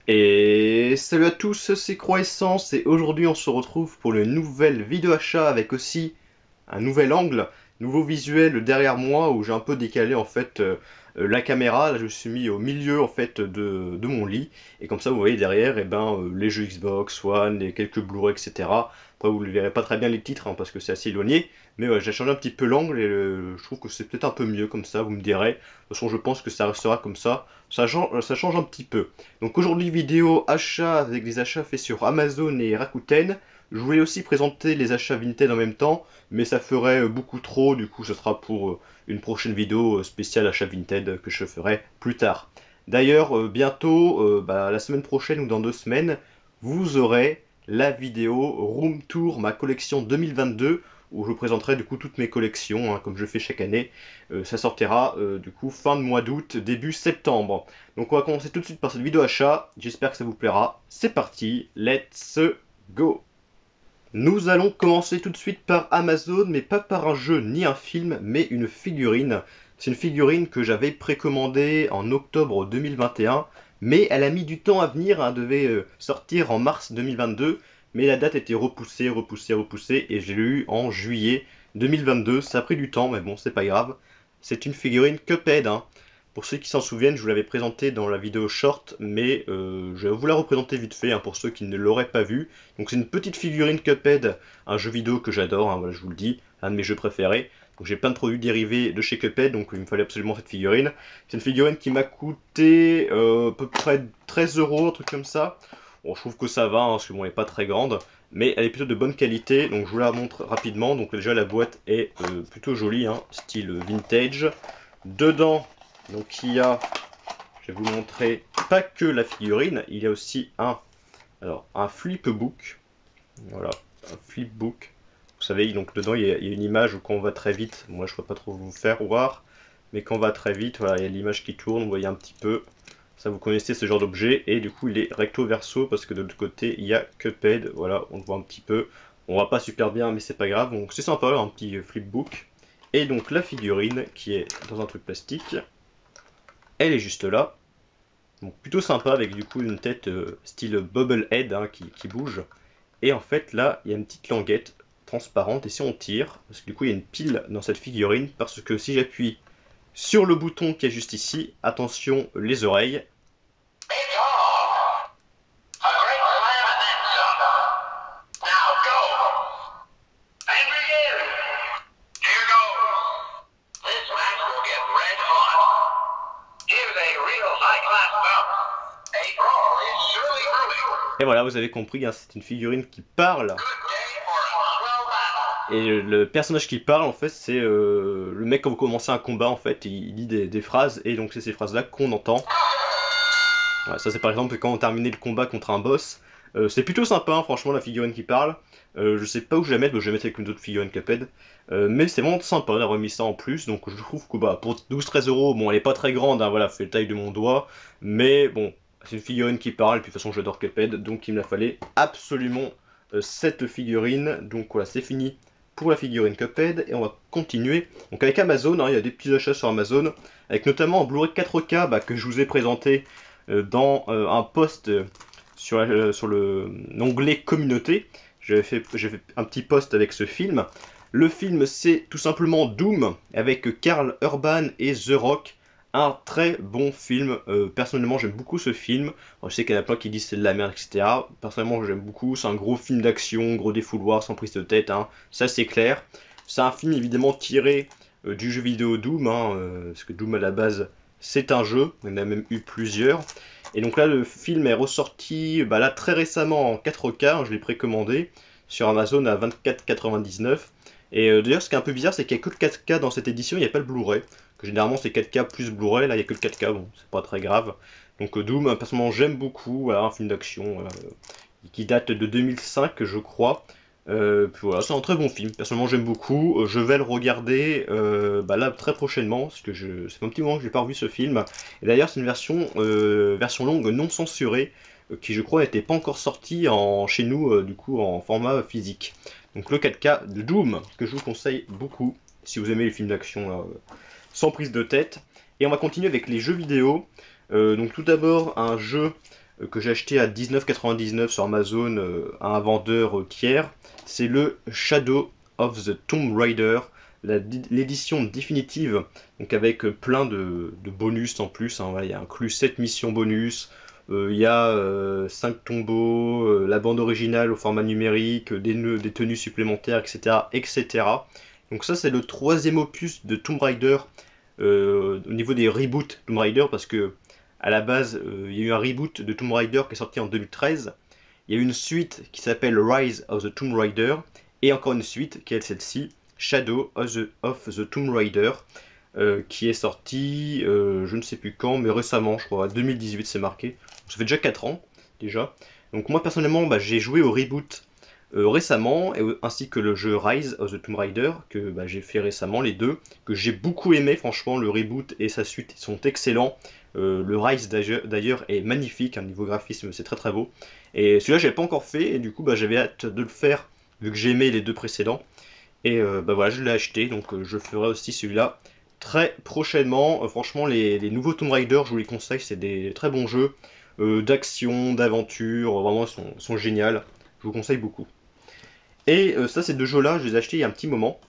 Et salut à tous, c'est Croissance et aujourd'hui on se retrouve pour une nouvelle vidéo achat avec aussi un nouvel angle, nouveau visuel derrière moi où j'ai un peu décalé en fait la caméra. Là je me suis mis au milieu en fait de mon lit et comme ça vous voyez derrière les jeux Xbox One, les quelques Blu-ray etc. Après vous ne verrez pas très bien les titres hein, parce que c'est assez éloigné, mais j'ai changé un petit peu l'angle et je trouve que c'est peut-être un peu mieux comme ça, vous me direz. De toute façon je pense que ça restera comme ça change un petit peu. Donc aujourd'hui vidéo achat avec des achats faits sur Amazon et Rakuten. Je voulais aussi présenter les achats Vinted en même temps, mais ça ferait beaucoup trop, du coup ce sera pour une prochaine vidéo spéciale achat Vinted que je ferai plus tard. D'ailleurs, bientôt, la semaine prochaine ou dans 2 semaines, vous aurez la vidéo Room Tour, ma collection 2022, où je présenterai du coup toutes mes collections, hein, comme je fais chaque année. Ça sortira du coup fin de mois d'août, début septembre. Donc on va commencer tout de suite par cette vidéo achat, j'espère que ça vous plaira. C'est parti, let's go! Nous allons commencer tout de suite par Amazon, mais pas par un jeu ni un film, mais une figurine. C'est une figurine que j'avais précommandée en octobre 2021, mais elle a mis du temps à venir, hein, elle devait sortir en mars 2022, mais la date était repoussée, et je l'ai eu en juillet 2022. Ça a pris du temps, mais bon, c'est pas grave. C'est une figurine Cuphead, hein. Pour ceux qui s'en souviennent, je vous l'avais présenté dans la vidéo short, mais je vais vous la représenter vite fait, hein, pour ceux qui ne l'auraient pas vu. Donc c'est une petite figurine Cuphead, un jeu vidéo que j'adore, hein, voilà, je vous le dis, un de mes jeux préférés. Donc j'ai plein de produits dérivés de chez Cuphead, donc il me fallait absolument cette figurine. C'est une figurine qui m'a coûté à peu près 13 euros, un truc comme ça. Bon, je trouve que ça va, hein, parce que bon, elle n'est pas très grande, mais elle est plutôt de bonne qualité, donc je vous la montre rapidement. Donc déjà la boîte est plutôt jolie, hein, style vintage. Dedans, donc il y a, je vais vous montrer, pas que la figurine, il y a aussi un flipbook. Voilà, un flipbook. Vous savez, donc dedans il y a une image où quand on va très vite, moi je ne peux pas trop vous faire voir, mais quand on va très vite, voilà, il y a l'image qui tourne, vous voyez un petit peu. Ça, vous connaissez ce genre d'objet, et du coup il est recto verso parce que de l'autre côté il y a Cuphead, voilà, on le voit un petit peu. On voit pas super bien, mais c'est pas grave, donc c'est sympa, un petit flipbook. Et donc la figurine qui est dans un truc plastique, elle est juste là. Donc plutôt sympa avec du coup une tête style Bobblehead, hein, qui bouge. Et en fait là il y a une petite languette transparente et si on tire, parce que du coup il y a une pile dans cette figurine, parce que si j'appuie sur le bouton qui est juste ici, attention les oreilles. Et voilà, vous avez compris, hein, c'est une figurine qui parle. Et le personnage qui parle, en fait, c'est le mec quand vous commencez un combat, en fait, il dit des phrases, et donc c'est ces phrases-là qu'on entend. Ouais, ça c'est par exemple quand on terminait le combat contre un boss. C'est plutôt sympa, hein, franchement, la figurine qui parle. Je sais pas où je vais la mettre, je vais la mettre avec une autre figurine Cuphead. Mais c'est vraiment sympa d'avoir mis ça en plus, donc je trouve que pour 12-13 euros, bon, elle est pas très grande, hein, voilà, fait la taille de mon doigt, mais bon, c'est une figurine qui parle, et puis de toute façon j'adore Cuphead, donc il me la fallait absolument cette figurine. Donc voilà, c'est fini pour la figurine Cuphead, et on va continuer. Donc avec Amazon, hein, il y a des petits achats sur Amazon, avec notamment un Blu-ray 4K que je vous ai présenté dans un post sur l'onglet communauté. J'ai fait un petit post avec ce film. Le film, c'est tout simplement Doom avec Karl Urban et The Rock. Un très bon film. Personnellement, j'aime beaucoup ce film. Je sais qu'il y en a plein qui disent c'est de la merde, etc. Personnellement, j'aime beaucoup. C'est un gros film d'action, gros défouloir, sans prise de tête, hein. Ça, c'est clair. C'est un film évidemment tiré du jeu vidéo Doom, hein, parce que Doom à la base, c'est un jeu. Il y en a même eu plusieurs. Et donc là, le film est ressorti là, très récemment en 4K, hein, je l'ai précommandé sur Amazon à 24,99. Et d'ailleurs, ce qui est un peu bizarre, c'est qu'il n'y a que le 4K dans cette édition, il n'y a pas le Blu-ray. Que généralement, c'est 4K plus Blu-ray, là, il n'y a que le 4K, bon, c'est pas très grave. Donc Doom, personnellement, j'aime beaucoup, voilà, un film d'action qui date de 2005, je crois. Puis voilà, c'est un très bon film. Personnellement, j'aime beaucoup. Je vais le regarder là très prochainement, parce que c'est un petit moment que j'ai pas revu ce film. Et d'ailleurs, c'est une version longue non censurée, qui je crois n'était pas encore sortie chez nous, du coup, en format physique. Donc le 4K de Doom, que je vous conseille beaucoup, si vous aimez les films d'action sans prise de tête. Et on va continuer avec les jeux vidéo. Donc tout d'abord, un jeu que j'ai acheté à 19,99 sur Amazon à un vendeur tiers. C'est le Shadow of the Tomb Raider, l'édition définitive, donc avec plein de bonus en plus, hein. Voilà, il y a inclus 7 missions bonus, il y a 5 tombeaux, la bande originale au format numérique, des tenues supplémentaires, etc., etc. Donc ça c'est le troisième opus de Tomb Raider au niveau des reboots Tomb Raider, parce que à la base il y a eu un reboot de Tomb Raider qui est sorti en 2013. Il y a eu une suite qui s'appelle Rise of the Tomb Raider, et encore une suite qui est celle-ci, Shadow of the Tomb Raider, qui est sortie je ne sais plus quand, mais récemment, je crois, 2018 c'est marqué. Ça fait déjà 4 ans déjà. Donc moi personnellement, j'ai joué au reboot récemment, ainsi que le jeu Rise of the Tomb Raider, que j'ai fait récemment, les deux, que j'ai beaucoup aimé, franchement, le reboot et sa suite sont excellents. Le Rise d'ailleurs est magnifique, hein, niveau graphisme c'est très très beau. Et celui-là j'avais pas encore fait, et du coup j'avais hâte de le faire, vu que j'ai aimé les deux précédents. Et voilà, je l'ai acheté, donc je ferai aussi celui-là très prochainement. Franchement, les nouveaux Tomb Raider, je vous les conseille, c'est des très bons jeux d'action, d'aventure, vraiment ils sont géniaux. Je vous conseille beaucoup. Et ça, ces deux jeux-là, je les ai achetés il y a un petit moment,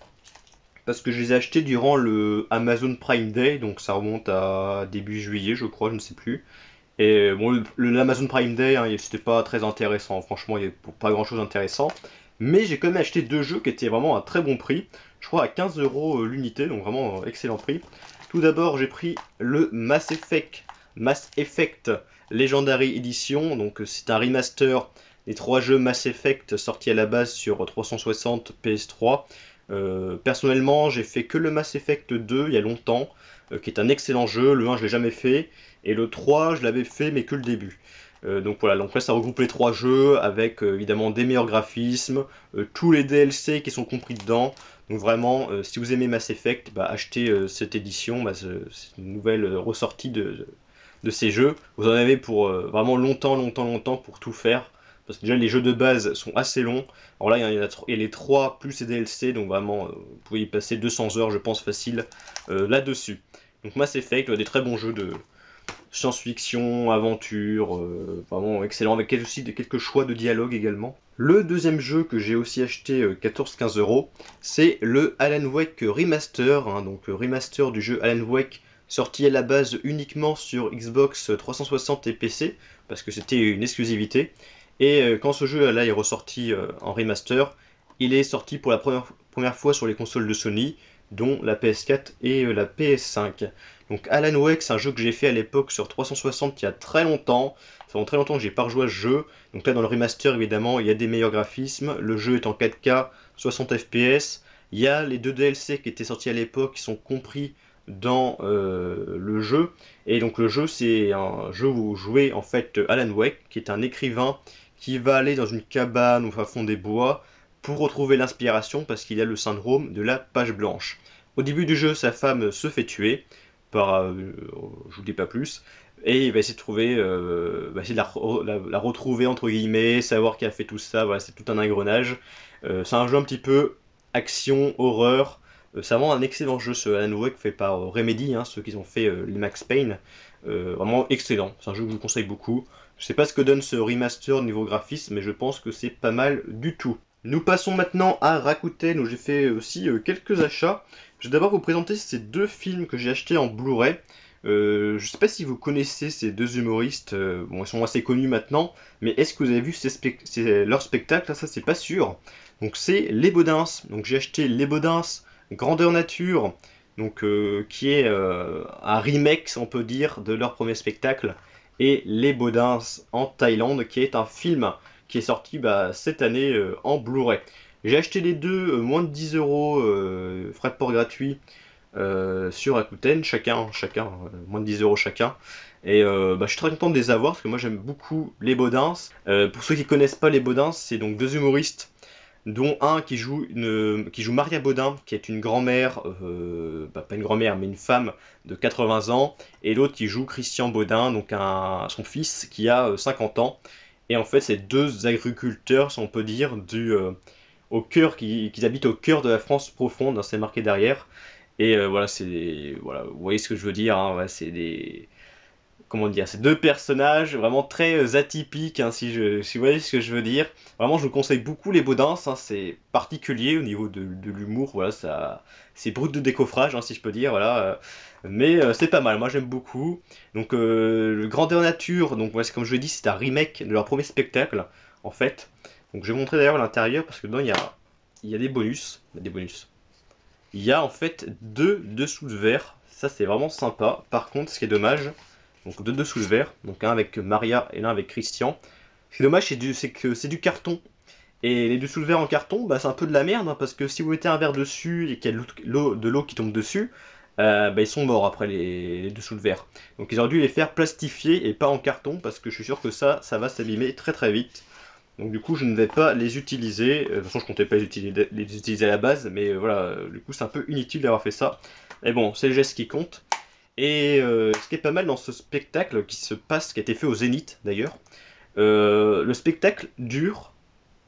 parce que je les ai achetés durant le Amazon Prime Day, donc ça remonte à début juillet, je crois, je ne sais plus. Et bon, l'Amazon Prime Day, hein, c'était pas très intéressant, franchement, il n'y avait pas grand-chose d'intéressant. Mais j'ai quand même acheté deux jeux qui étaient vraiment à très bon prix, je crois à 15 € l'unité, donc vraiment excellent prix. Tout d'abord, j'ai pris le Mass Effect Legendary Edition, donc c'est un remaster des trois jeux Mass Effect sortis à la base sur 360 PS3. Personnellement, j'ai fait que le Mass Effect 2 il y a longtemps, qui est un excellent jeu. Le 1, je l'ai jamais fait, et le 3, je l'avais fait, mais que le début. Donc voilà, donc là ça regroupe les trois jeux avec évidemment des meilleurs graphismes, tous les DLC qui sont compris dedans. Donc vraiment, si vous aimez Mass Effect, achetez cette édition, c'est une nouvelle ressortie de ces jeux. Vous en avez pour vraiment longtemps pour tout faire. Parce que déjà les jeux de base sont assez longs. Alors là il y a les 3 plus les DLC, donc vraiment vous pouvez y passer 200 heures je pense facile là-dessus. Donc Mass Effect, des très bons jeux de science-fiction, aventure, vraiment excellent, avec aussi quelques choix de dialogue également. Le deuxième jeu que j'ai aussi acheté 14-15 €, c'est le Alan Wake Remaster, hein, donc remaster du jeu Alan Wake, sorti à la base uniquement sur Xbox 360 et PC, parce que c'était une exclusivité. Et quand ce jeu là est ressorti en remaster, il est sorti pour la première fois sur les consoles de Sony, dont la PS4 et la PS5. Donc Alan Wake, c'est un jeu que j'ai fait à l'époque sur 360 il y a très longtemps. Ça fait très longtemps que j'ai pas rejoué à ce jeu. Donc là dans le remaster évidemment il y a des meilleurs graphismes. Le jeu est en 4K, 60 FPS. Il y a les deux DLC qui étaient sortis à l'époque qui sont compris dans le jeu. Et donc le jeu c'est un jeu où vous jouez en fait Alan Wake, qui est un écrivain qui va aller dans une cabane au fin fond des bois pour retrouver l'inspiration parce qu'il a le syndrome de la page blanche. Au début du jeu, sa femme se fait tuer par, je vous dis pas plus, et il va essayer de trouver, essayer de la retrouver entre guillemets, savoir qui a fait tout ça. Voilà, c'est tout un engrenage. C'est un jeu un petit peu action, horreur. C'est vraiment un excellent jeu ce Alan Wake fait par Remedy, hein, ceux qui ont fait les Max Payne. Vraiment excellent. C'est un jeu que je vous conseille beaucoup. Je sais pas ce que donne ce remaster niveau graphisme, mais je pense que c'est pas mal du tout. Nous passons maintenant à Rakuten, où j'ai fait aussi quelques achats. Je vais d'abord vous présenter ces deux films que j'ai achetés en Blu-ray. Je sais pas si vous connaissez ces deux humoristes, bon ils sont assez connus maintenant, mais est-ce que vous avez vu leur spectacle? Ça c'est pas sûr. Donc c'est Les Baudins. Donc j'ai acheté Les Baudins Grandeur Nature, donc qui est un remake, on peut dire, de leur premier spectacle, et Les Baudins en Thaïlande, qui est un film qui est sorti cette année en Blu-ray. J'ai acheté les deux moins de 10 €, frais de port gratuits sur Rakuten, chacun, moins de 10 € chacun. Et je suis très content de les avoir parce que moi j'aime beaucoup Les Baudins. Pour ceux qui connaissent pas Les Baudins, c'est donc deux humoristes, dont un qui joue Maria Baudin, qui est une grand-mère, pas une grand-mère, mais une femme de 80 ans, et l'autre qui joue Christian Baudin, donc son fils qui a 50 ans. Et en fait, c'est deux agriculteurs, si on peut dire, au cœur, qui habitent au cœur de la France profonde, hein, c'est marqué derrière. Et voilà, vous voyez ce que je veux dire, hein, ouais, c'est des comment dire, ces deux personnages vraiment très atypiques, hein, si vous voyez ce que je veux dire. Vraiment, je vous conseille beaucoup les Baudins, hein, c'est particulier au niveau de l'humour, voilà, ça, c'est brut de décoffrage, hein, si je peux dire, voilà. Mais c'est pas mal, moi j'aime beaucoup. Donc, le Grandeur Nature, donc voilà, comme je l'ai dit, c'est un remake de leur premier spectacle, en fait. Donc, je vais montrer d'ailleurs l'intérieur parce que dedans il y a des bonus, il y a en fait deux dessous de verre, ça c'est vraiment sympa. Par contre, ce qui est dommage, donc deux dessous de verre, donc un avec Maria et l'un avec Christian. Ce qui est dommage, c'est que c'est du carton. Et les dessous de verre en carton, bah, c'est un peu de la merde, hein, parce que si vous mettez un verre dessus et qu'il y a de l'eau qui tombe dessus, bah, ils sont morts après les dessous de verre. Donc ils auraient dû les faire plastifier et pas en carton, parce que je suis sûr que ça va s'abîmer très très vite. Donc du coup, je ne vais pas les utiliser. De toute façon, je comptais pas les utiliser à la base, mais voilà, du coup, c'est un peu inutile d'avoir fait ça. Mais bon, c'est le geste qui compte. Et ce qui est pas mal dans ce spectacle qui se passe, qui a été fait au Zénith d'ailleurs, le spectacle dure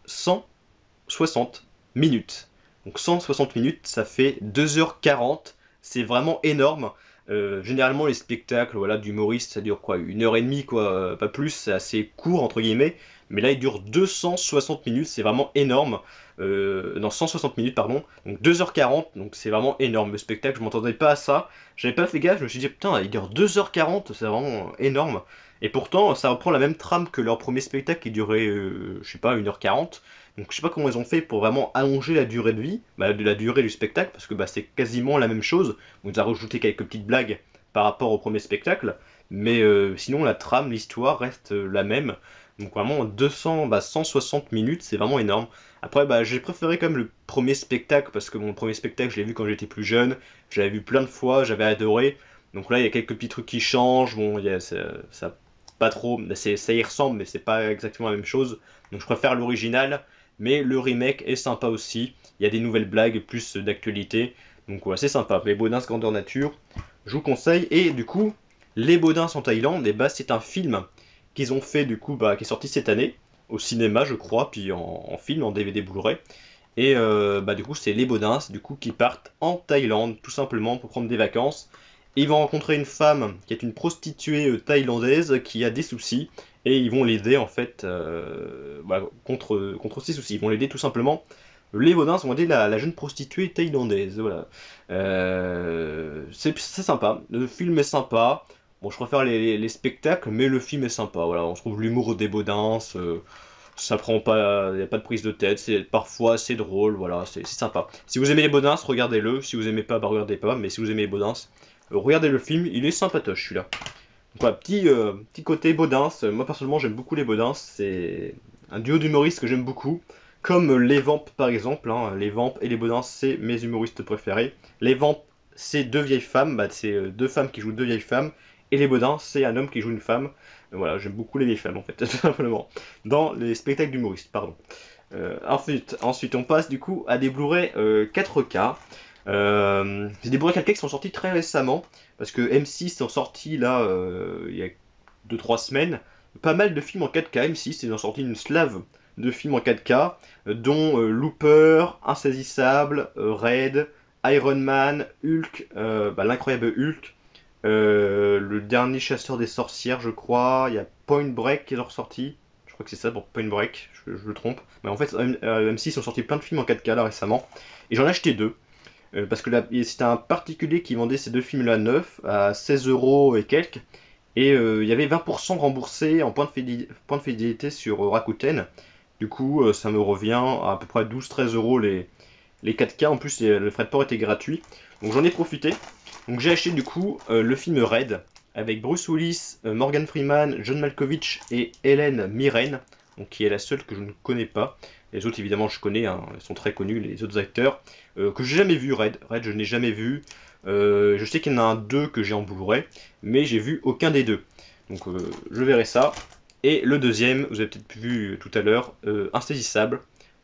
160 minutes. Donc 160 minutes, ça fait 2h40. C'est vraiment énorme. Généralement, les spectacles voilà, d'humoristes, ça dure quoi, 1h30, quoi, pas plus, c'est assez court, entre guillemets. Mais là, il dure 260 minutes, c'est vraiment énorme. Non, 160 minutes, pardon. Donc 2h40, donc c'est vraiment énorme. Le spectacle, je m'entendais pas à ça. J'avais pas fait gaffe, je me suis dit, putain, il dure 2h40, c'est vraiment énorme. Et pourtant, ça reprend la même trame que leur premier spectacle qui durait, je sais pas, 1h40. Donc je sais pas comment ils ont fait pour vraiment allonger la durée de vie, bah, de la durée du spectacle, parce que bah, c'est quasiment la même chose. On nous a rajouté quelques petites blagues par rapport au premier spectacle, mais sinon la trame, l'histoire reste la même. Donc vraiment 200, bah, 160 minutes, c'est vraiment énorme. Après, bah, j'ai préféré quand même le premier spectacle, parce que mon premier spectacle, je l'ai vu quand j'étais plus jeune, j'avais vu plein de fois, j'avais adoré. Donc là, il y a quelques petits trucs qui changent, bon, ça pas trop, ça y ressemble, mais c'est pas exactement la même chose. Donc je préfère l'original, mais le remake est sympa aussi. Il y a des nouvelles blagues, plus d'actualité. Donc voilà, c'est sympa. Les Baudins Grandeur Nature, je vous conseille. Et du coup, Les Baudins en Thaïlande, et bah, c'est un film qu'ils ont fait, du coup, bah, qui est sorti cette année, au cinéma, je crois, puis en film, en DVD Blu-ray. Et bah, du coup, c'est les Baudins, du coup, qui partent en Thaïlande, tout simplement, pour prendre des vacances. Et ils vont rencontrer une femme qui est une prostituée thaïlandaise qui a des soucis. Et ils vont l'aider, en fait, voilà, contre ces soucis. Ils vont l'aider tout simplement. Les Baudins vont aider la jeune prostituée thaïlandaise. Voilà. C'est sympa. Le film est sympa. Bon, je préfère les spectacles, mais le film est sympa. Voilà, on trouve l'humour des Baudins. Ça prend pas, il n'y a pas de prise de tête, c'est parfois assez drôle, voilà, c'est sympa. Si vous aimez les Baudins, regardez-le, si vous aimez pas, bah regardez pas, mais si vous aimez les Baudins, regardez le film, il est sympatoche celui-là. Donc voilà, petit côté Baudins, moi personnellement j'aime beaucoup les Baudins, c'est un duo d'humoristes que j'aime beaucoup, comme les Vampes par exemple, hein. Les Vampes et les Baudins c'est mes humoristes préférés. Les Vampes c'est deux vieilles femmes, bah, c'est deux femmes qui jouent deux vieilles femmes, et les Baudins c'est un homme qui joue une femme. Voilà, j'aime beaucoup les vieilles femmes en fait, tout simplement. Dans les spectacles d'humoristes, pardon. Ensuite, on passe du coup à des Blu-ray 4K. C'est des Blu-ray 4K qui sont sortis très récemment, parce que M6 sont sortis là il y a 2-3 semaines. Pas mal de films en 4K, M6, ils ont sorti une slave de films en 4K, dont Looper, Insaisissable, Raid, Iron Man, Hulk, bah, l'incroyable Hulk, le dernier chasseur des sorcières, je crois. Il y a Point Break qui est ressorti. Je crois que c'est ça pour Point Break, je me trompe. Mais en fait, M6 ont sorti plein de films en 4K là récemment. Et j'en ai acheté deux. Parce que c'était un particulier qui vendait ces deux films-là neufs à 16 euros et quelques. Et il y avait 20% remboursé en points de fidélité sur Rakuten. Du coup, ça me revient à peu près 12-13 euros les 4K. En plus, le frais de port était gratuit. Donc j'en ai profité. Donc j'ai acheté du coup le film Raid avec Bruce Willis, Morgan Freeman, John Malkovich et Helen Mirren, donc qui est la seule que je ne connais pas. Les autres évidemment je connais, hein, ils sont très connus les autres acteurs que j'ai jamais vu. Raid je n'ai jamais vu. Je sais qu'il y en a un 2 que j'ai en Blu-ray, mais j'ai vu aucun des deux. Donc je verrai ça. Et le deuxième, vous avez peut-être vu tout à l'heure, Insaisissable.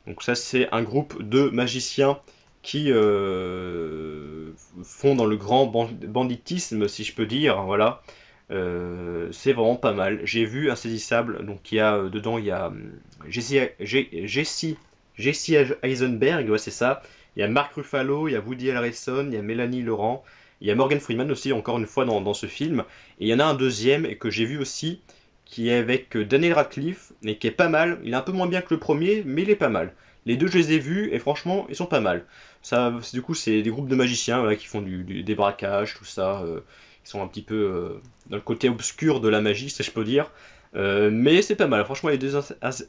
Donc ça c'est un groupe de magiciens qui font dans le grand banditisme, si je peux dire, voilà. C'est vraiment pas mal. J'ai vu Insaisissable, donc il y a dedans il y a Jesse Eisenberg, ouais c'est ça. Il y a Mark Ruffalo, il y a Woody Harrelson, il y a Mélanie Laurent, Il y a Morgan Freeman aussi, encore une fois, dans ce film. Et il y en a un deuxième, et que j'ai vu aussi, qui est avec Daniel Radcliffe, et qui est pas mal. Il est un peu moins bien que le premier, mais il est pas mal. Les deux, je les ai vus, et franchement, ils sont pas mal. Ça, du coup, c'est des groupes de magiciens voilà, qui font des braquages, tout ça. Ils sont un petit peu dans le côté obscur de la magie, si je peux dire. Mais c'est pas mal. Franchement, les deux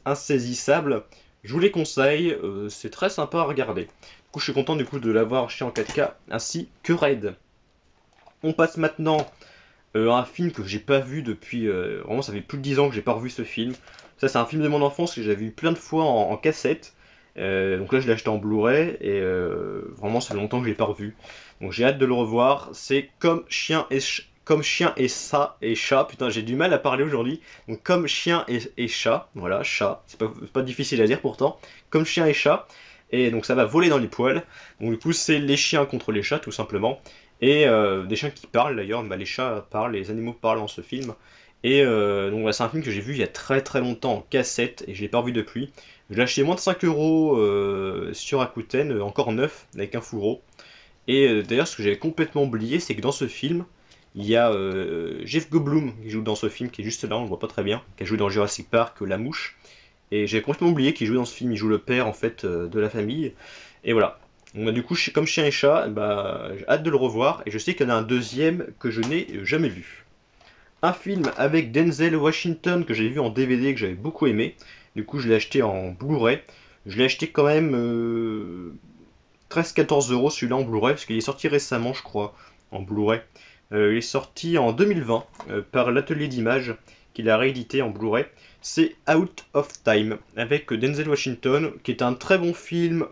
insaisissables, je vous les conseille. C'est très sympa à regarder. Du coup, je suis content du coup de l'avoir acheté en 4K, ainsi que Raid. On passe maintenant un film que j'ai pas vu depuis. Vraiment, ça fait plus de 10 ans que j'ai pas revu ce film. Ça, c'est un film de mon enfance que j'avais vu plein de fois en cassette. Donc là, je l'ai acheté en Blu-ray et vraiment, ça fait longtemps que je l'ai pas revu. Donc j'ai hâte de le revoir. C'est comme chien et ça et chat. Putain, j'ai du mal à parler aujourd'hui. Donc comme chien et chat. Voilà, chat. C'est pas difficile à dire pourtant. Comme chien et chat. Et donc ça va voler dans les poils. Donc du coup, c'est les chiens contre les chats, tout simplement. Et des chiens qui parlent d'ailleurs, bah, les chats parlent, les animaux parlent dans ce film. Et donc c'est un film que j'ai vu il y a très très longtemps en cassette et je l'ai pas revu depuis. Je l'ai acheté moins de 5 euros sur Rakuten, encore neuf, avec un fourreau. Et d'ailleurs ce que j'avais complètement oublié, c'est que dans ce film, il y a Jeff Goldblum qui joue dans ce film, qui est juste là, on le voit pas très bien, qui a joué dans Jurassic Park, La Mouche. Et j'avais complètement oublié qu'il jouait dans ce film, il joue le père en fait de la famille. Et voilà. Donc, bah, du coup, comme chien et chat, bah, j'ai hâte de le revoir et je sais qu'il y en a un deuxième que je n'ai jamais vu. Un film avec Denzel Washington que j'ai vu en DVD et que j'avais beaucoup aimé. Du coup, je l'ai acheté en Blu-ray. Je l'ai acheté quand même 13-14 euros celui-là en Blu-ray parce qu'il est sorti récemment, je crois, en Blu-ray. Il est sorti en 2020 par l'Atelier d'Images qu'il a réédité en Blu-ray. C'est Out of Time avec Denzel Washington qui est un très bon film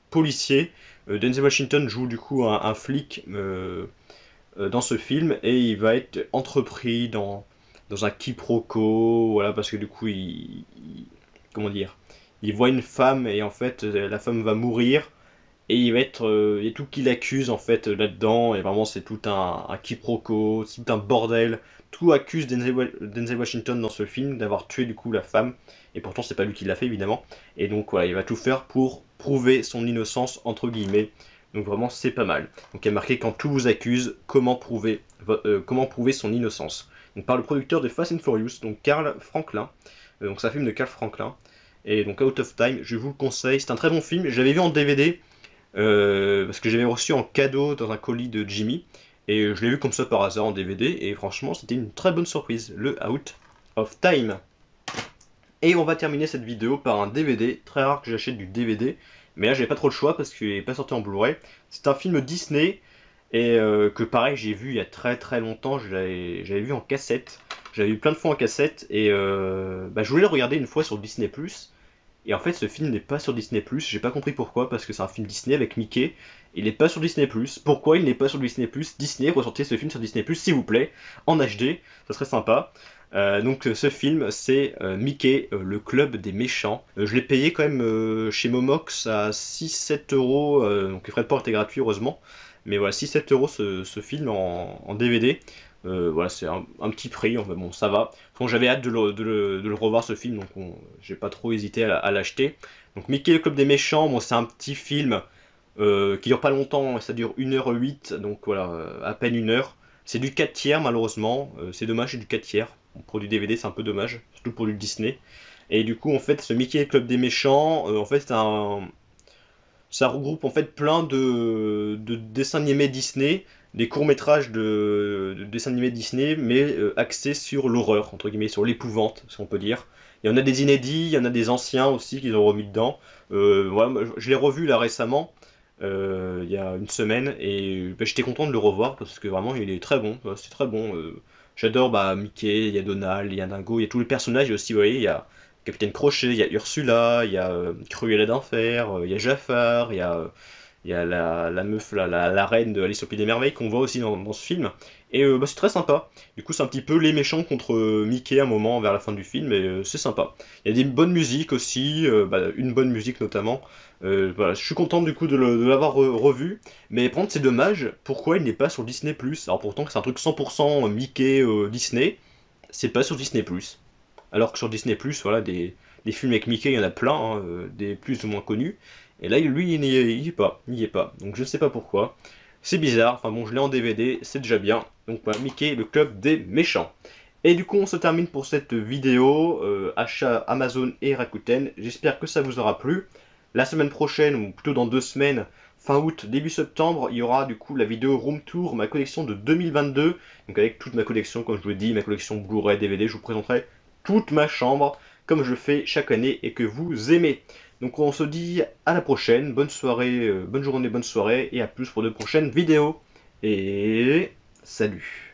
policier. Denzel Washington joue du coup un flic dans ce film et il va être entrepris dans un quiproquo, voilà, parce que du coup comment dire, il voit une femme et en fait la femme va mourir et il y a tout qui l'accuse en fait là-dedans et vraiment c'est tout un quiproquo, tout un bordel. Tout accuse Denzel Washington dans ce film d'avoir tué du coup la femme et pourtant c'est pas lui qui l'a fait évidemment. Et donc voilà, il va tout faire pour prouver son innocence entre guillemets. Donc vraiment c'est pas mal. Donc il y a marqué quand tout vous accuse, comment prouver son innocence. Donc par le producteur de Fast and Furious, donc Carl Franklin. Donc c'est un film de Carl Franklin. Et donc Out of Time, je vous le conseille, c'est un très bon film. Je l'avais vu en DVD parce que j'avais reçu en cadeau dans un colis de Jimmy. Et je l'ai vu comme ça par hasard en DVD. Et franchement c'était une très bonne surprise, le Out of Time. Et on va terminer cette vidéo par un DVD, très rare que j'achète du DVD, mais là j'avais pas trop le choix parce qu'il n'est pas sorti en Blu-ray. C'est un film Disney, et que pareil j'ai vu il y a très très longtemps, j'avais vu en cassette, j'avais vu plein de fois en cassette, et je voulais le regarder une fois sur Disney+, et en fait ce film n'est pas sur Disney+, j'ai pas compris pourquoi, parce que c'est un film Disney avec Mickey, il n'est pas sur Disney+, pourquoi il n'est pas sur Disney+, Disney, ressortez ce film sur Disney+, s'il vous plaît, en HD, ça serait sympa. Donc ce film c'est Mickey, le club des méchants. Je l'ai payé quand même chez Momox à 6-7 euros, donc les frais de port étaient gratuits heureusement. Mais voilà, 6-7 euros ce film en DVD. Voilà, c'est un petit prix, enfin, bon ça va. Bon, j'avais hâte de le revoir ce film, donc j'ai pas trop hésité à l'acheter. Donc Mickey, le club des méchants, bon, c'est un petit film qui dure pas longtemps, ça dure 1h08, donc voilà, à peine 1 heure. C'est du 4 tiers malheureusement, c'est dommage, c'est du 4 tiers. Pour du DVD, c'est un peu dommage, surtout pour du Disney. Et du coup, en fait, ce Mickey Club des méchants, en fait, ça regroupe en fait plein de dessins animés Disney, des courts-métrages de dessins animés Disney, mais axés sur l'horreur, entre guillemets, sur l'épouvante, si on peut dire. Il y en a des inédits, il y en a des anciens aussi qu'ils ont remis dedans. Voilà, je l'ai revu là récemment, il y a une semaine, et j'étais content de le revoir parce que vraiment il est très bon, c'est très bon. J'adore Mickey, il y a Donald, il y a Dingo, il y a tous les personnages, et aussi, vous voyez, il y a Capitaine Crochet, il y a Ursula, il y a Cruella d'Enfer, il y a Jafar, il y a la meuf, la reine de Alice au Pays des Merveilles qu'on voit aussi dans ce film. Et c'est très sympa. Du coup, c'est un petit peu les méchants contre Mickey à un moment vers la fin du film, et c'est sympa. Il y a des bonnes musiques aussi, une bonne musique notamment. Voilà, je suis content du coup de l'avoir revu, mais par contre c'est dommage, pourquoi il n'est pas sur Disney+. Alors pourtant c'est un truc 100% Mickey Disney, c'est pas sur Disney+. Alors que sur Disney+, voilà, des films avec Mickey, il y en a plein, hein, des plus ou moins connus, et là lui il n'y est pas, donc je ne sais pas pourquoi. C'est bizarre, enfin bon, je l'ai en DVD, c'est déjà bien. Donc voilà, Mickey, le club des méchants. Et du coup, on se termine pour cette vidéo, achat Amazon et Rakuten. J'espère que ça vous aura plu. La semaine prochaine, ou plutôt dans 2 semaines, fin août, début septembre, il y aura du coup la vidéo Room Tour, ma collection de 2022. Donc avec toute ma collection, comme je vous l'ai dit, ma collection Blu-ray, DVD, je vous présenterai toute ma chambre, comme je fais chaque année et que vous aimez. Donc on se dit à la prochaine, bonne soirée, bonne journée, bonne soirée, et à plus pour de prochaines vidéos. Et salut!